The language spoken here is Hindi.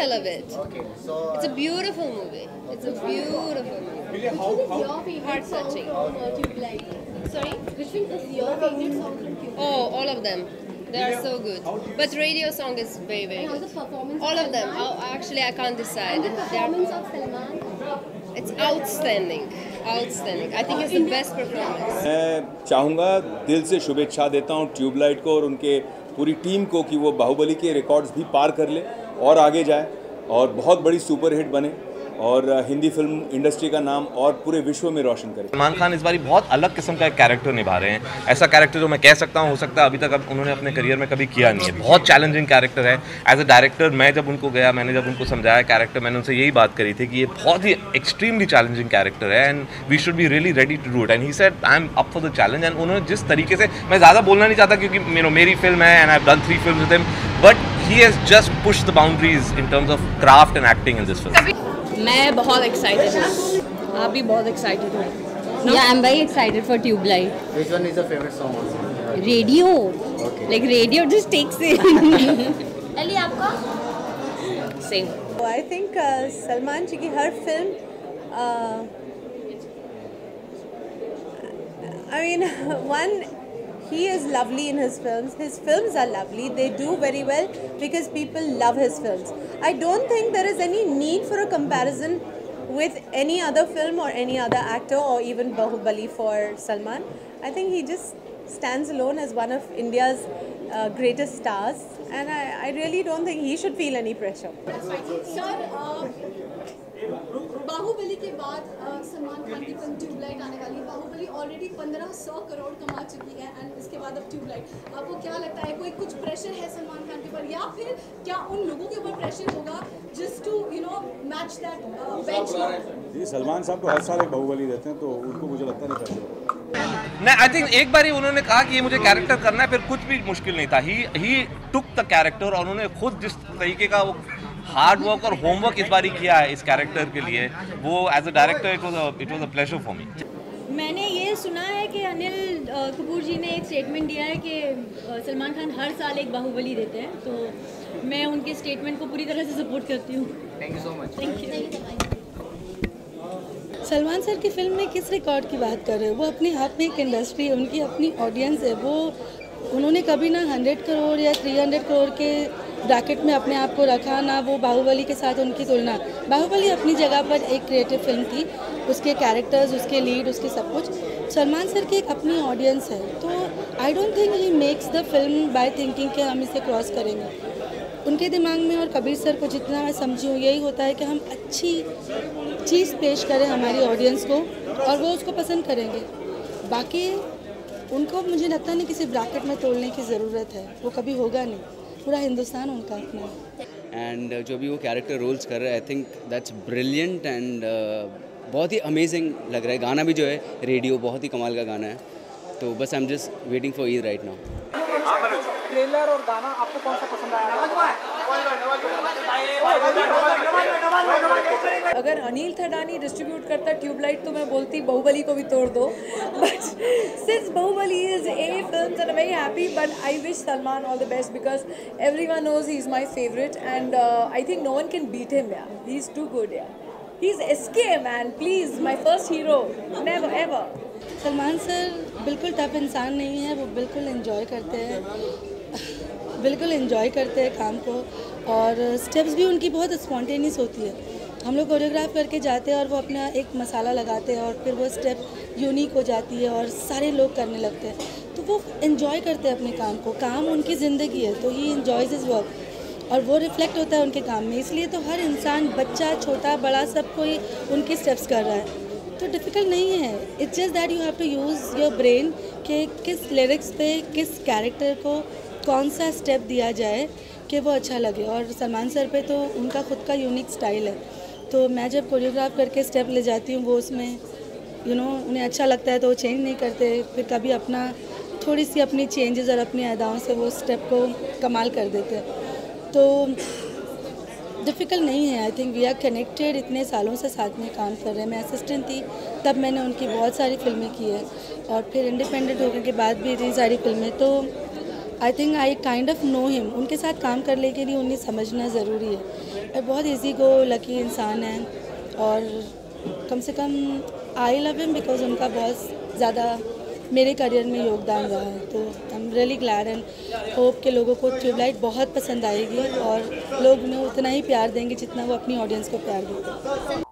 I love it. Okay, so It's a beautiful movie. It's a beautiful movie. Which one is your favorite Heart song touching. from Tube Light? Sorry? Which one is your favorite song from Tube Light? Oh, all of them. They are so good. But radio song is very, very And how's the good. performance All of of them. Salman? Actually, I can't decide. And the They are, performance of Salman? it's outstanding. Outstanding. I think it's the best performance. मैं चाहूँगा, दिल से शुभेच्छा देता हूँ ट्यूबलाइट को और उनके पूरी टीम को कि वो बाहुबली के रिकॉर्ड्स भी पार कर ले और आगे जाए और बहुत बड़ी सुपरहिट बने और हिंदी फिल्म इंडस्ट्री का नाम और पूरे विश्व में रोशन करे। सलमान खान इस बार बहुत अलग किस्म का एक कैरेक्टर निभा रहे हैं। ऐसा कैरेक्टर जो मैं कह सकता हूँ हो सकता है अभी तक अब उन्होंने अपने करियर में कभी किया नहीं है। बहुत चैलेंजिंग कैरेक्टर है। एज अ डायरेक्टर मैं जब उनको गया, मैंने जब उनको समझाया कैरेक्टर, मैंने उनसे यही बात करी थी कि ये बहुत ही एक्सट्रीमली चैलेंजिंग कैरेक्टर है and we should be really ready to do it and he said I am up for the challenge. And उन्होंने जिस तरीके से, मैं ज़्यादा बोलना नहीं चाहता क्योंकि मेरी फिल्म है and I have done 3 films with him, but he has just pushed the boundaries in terms of craft and acting in this film. मैं बहुत एक्साइटेड हूँ, आप भी बहुत एक्साइटेड हो? Yeah, I'm very excited for Tube Light. which one is your favorite song also? Radio, Okay. like radio just takes it. Ali आपका? सेम। I think सलमान जी की हर film I mean one, he is lovely in his films. His films are lovely. They do very well because people love his films. I don't think there is any need for a comparison with any other film or any other actor or even Bahubali for Salman. I think he just stands alone as one of India's greatest stars, and I really don't think he should feel any pressure. Sir Baahubali के बाद सलमान खान की फिल्म ट्यूबलाइट आने वाली है। बाहुबली ऑलरेडी 1500 करोड़ कमा चुकी है एंड इसके बाद अब ट्यूबलाइट। आपको क्या लगता है, कोई कुछ प्रेशर है सलमान खान के ऊपर या फिर क्या उन लोगों के ऊपर प्रेशर होगा just to match that benchmark? जी सलमान साहब तो हर साल एक बाहुबली देते हैं तो उनको मुझे लगता नहीं प्रेशर। नहीं, आई थिंक एक बार ही उन्होंने कहा कि ये मुझे कैरेक्टर करना है, फिर कुछ भी मुश्किल नहीं था। ही टुक द कैरेक्टर और उन्होंने खुद जिस तरीके का वो हार्ड वर्क और होमवर्क इस बार ही किया है इस कैरेक्टर के लिए, वो as a director it was a pleasure for me. मैंने ये सुना है कि अनिल कपूर जी ने एक स्टेटमेंट दिया है कि सलमान खान हर साल एक बाहुबली देते हैं, तो मैं उनके स्टेटमेंट को पूरी तरह से सपोर्ट करती हूँ। Thank you so much. Thank you. Salman sir की फिल्म में किस रिकॉर्ड की बात कर रहे हो? वो अपने आप में एक इंडस्ट्री है, उनकी अपनी ऑडियंस है। वो उन्होंने कभी ना 100 करोड़ या 300 करोड़ के ब्रैकेट में अपने आप को रखा, ना वो बाहुबली के साथ उनकी तुलना। बाहुबली अपनी जगह पर एक क्रिएटिव फिल्म थी, उसके कैरेक्टर्स, उसके लीड, उसके सब कुछ। सलमान सर की एक अपनी ऑडियंस है, तो I don't think he makes the film by thinking कि हम इसे क्रॉस करेंगे। उनके दिमाग में और कबीर सर को जितना मैं समझी हूँ यही होता है कि हम अच्छी चीज़ पेश करें हमारी ऑडियंस को और वो उसको पसंद करेंगे। बाकी उनको मुझे लगता नहीं किसी ब्रैकेट में तोड़ने की ज़रूरत है, वो कभी होगा नहीं। पूरा हिंदुस्तान उनका अपना है। एंड जो भी वो कैरेक्टर रोल्स कर रहा है, I think that's brilliant and बहुत ही अमेजिंग लग रहा है। गाना भी जो है रेडियो बहुत ही कमाल का गाना है, तो बस I am just waiting for Eid right now. Trailer और गाना आपको कौन सा पसंद आया? अगर अनिल थडानी डिस्ट्रीब्यूट करता ट्यूबलाइट तो मैं बोलती बाहुबली को भी तोड़ दो, but since Baahubali is a film and I am very happy, but I wish Salman all the best because everyone knows he is my favourite and I think no one can beat him. Yeah he is to good. Yeah he is SK man, please my first hero, never ever. Salman sir बिल्कुल टफ इंसान नहीं है, वो बिल्कुल एंजॉय करते हैं, बिल्कुल एंजॉय करते हैं काम को, और स्टेप्स भी उनकी बहुत स्पॉन्टेनियस होती है। हम लोग कोरियोग्राफ करके जाते हैं और वो अपना एक मसाला लगाते हैं और फिर वो स्टेप यूनिक हो जाती है और सारे लोग करने लगते हैं, तो वो एंजॉय करते हैं अपने काम को। काम उनकी ज़िंदगी है, तो ही एंजॉयज हिज वर्क और वो रिफ्लेक्ट होता है उनके काम में। इसलिए तो हर इंसान, बच्चा, छोटा, बड़ा, सब कोई उनके स्टेप्स कर रहा है, तो डिफ़िकल्ट नहीं है। It's just that you have to use your brain कि किस लिरिक्स पे किस कैरेक्टर को कौन सा स्टेप दिया जाए कि वो अच्छा लगे। और सलमान सर पे तो उनका खुद का यूनिक स्टाइल है, तो मैं जब कोरियोग्राफ करके स्टेप ले जाती हूँ वो उसमें उन्हें अच्छा लगता है तो वो चेंज नहीं करते, फिर कभी अपना थोड़ी सी अपनी चेंजेस और अपनी अदाओं से वो स्टेप को कमाल कर देते हैं। तो डिफ़िकल्ट नहीं है। I think we are connected, इतने सालों से साथ में काम कर रहे हैं। मैं असिस्टेंट थी तब मैंने उनकी बहुत सारी फिल्में की है और फिर इंडिपेंडेंट होने के बाद भी इतनी सारी फिल्में, तो I think I kind of know him. उनके साथ काम करने के लिए उन्हें समझना ज़रूरी है. और बहुत ईजी गो लकी इंसान है और कम से कम आई लव हिम बिकॉज उनका बहुत ज़्यादा मेरे करियर में योगदान रहा है. तो I am really glad and hope के लोगों को ट्यूबलाइट बहुत पसंद आएगी और लोग उन्हें उतना ही प्यार देंगे जितना वो अपनी ऑडियंस को प्यार देते हैं.